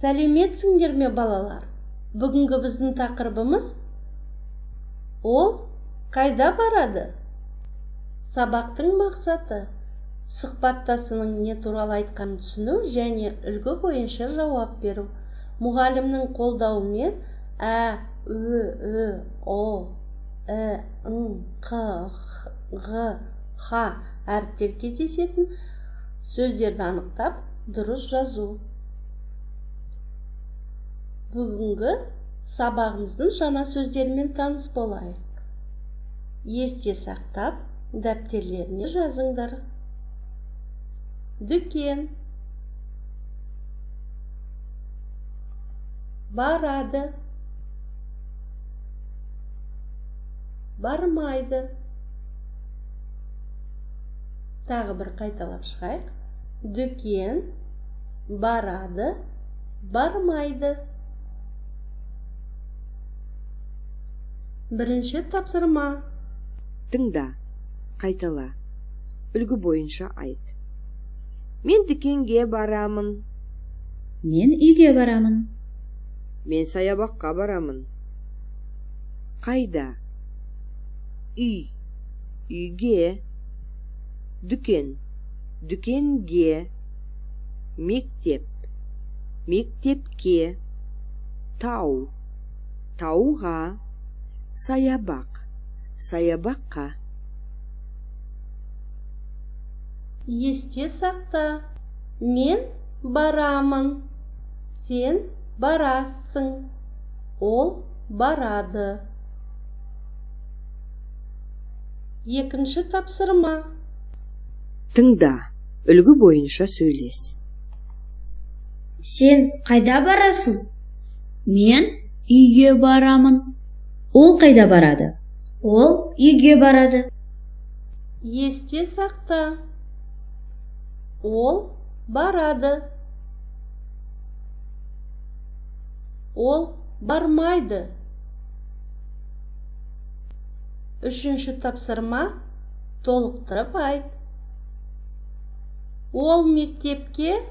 Сәлеметсіңдер ме балалар? Бүгінгі біздің тақырыбымыз ол қайда барады? Сабақтың мақсаты сұхбаттасының не туралы айтқанын түсіну және үлгі бойынша жауап беру. Мұғалімнің қолдауымен ә, ү, о, ң, қ, ғ, х әріптер кездесетін сөздерді анықтап дұрыс жазу. Бүгінгі сабағымыздың жаңа сөздерімен таныс болайық. Есте сақтап, дәптерлеріне жазыңдар. Дүкен, барады, бармайды. Тағы бір қайталап шығайық. Дүкен, барады, бармайды. Бірінші тапсырма. Тыңда, қайтала. Үлгі бойынша айт. Мен дүкенге барамын. Мен үйге барамын. Мен саябаққа барамын. Қайда? Үй, үйге. Дүкен, дүкенге. Мектеп, мектепке. Тау, тауға. Саябақ, саябаққа. Есте сақта. Мен барамын. Сен барасың. Ол барады. Екінші тапсырма. Тыңда, үлгі бойынша сөйлес. Сен қайда барасың? Мен үйге барамын. Ол қайда барады? Ол үйге барады. Есте сақта. Ол барады. Ол бармайды. Үшінші тапсырма. Толықтырып айт. Ол мектепке.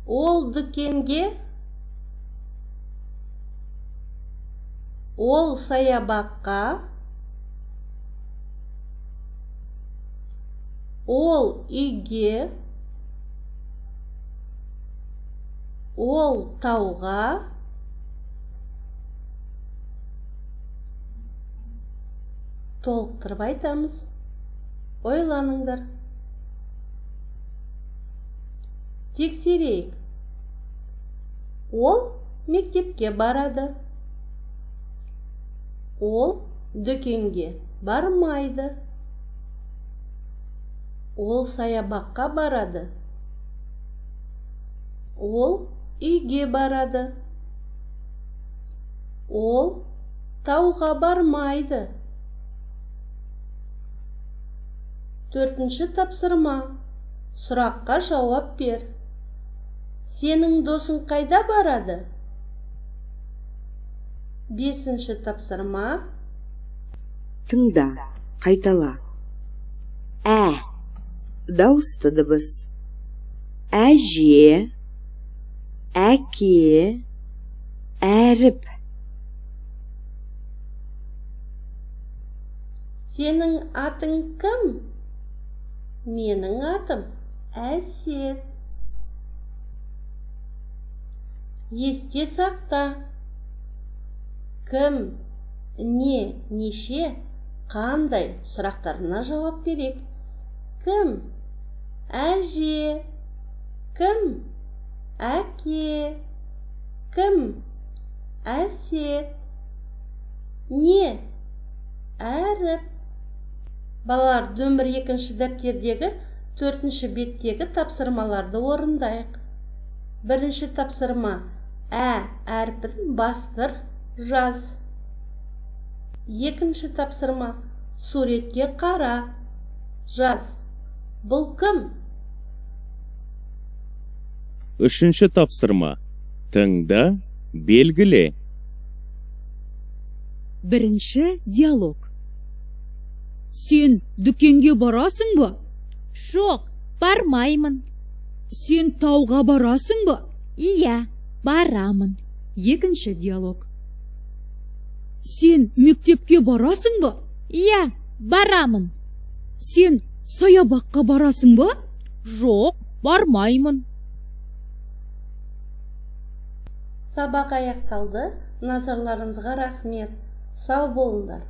Ол дүкенге. Ол саябаққа. Ол үйге. Ол тауға. Толықтырып айтамыз. Ойланыңдар. Тексерейік. Ол мектепке барады. Ол дүкенге бармайды. Ол саябаққа барады. Ол үйге барады. Ол тауға бармайды. Төртінші тапсырма. Сұраққа жауап бер. Сенің досың қайда барады? Бесінші тапсырма. Тыңда, қайтала. Ә, дауысты дыбыс. Әже, әке, әріп. Сенің атың кім? Менің атым Әсет. Есте сақта. Кім, не, неше, қандай сұрақтарына жауап берек. Кім? Әже. Кім? Әке. Кім? Әсет. Не? Әріп. Балалар, нөмір 2-ші дәптердегі 4-ші беттегі тапсырмаларды орындайық. Бірінші тапсырма. Ә әрпін бастыр, жаз. Екінші тапсырма. Суретке қара, жаз. Бұл кім? Үшінші тапсырма. Тыңда, белгіле. Бірінші диалог. Сен дүкенге барасың ба? Жоқ, бармаймын. Сен тауға барасың ба? Иә, барамын. Екінші диалог. Сен мектепке барасың ба? Иә, барамын. Сен саябаққа барасың ба? Жоқ, бармаймын. Сабақ аяқталды. Назарларыңызға рахмет. Сау болыңдар.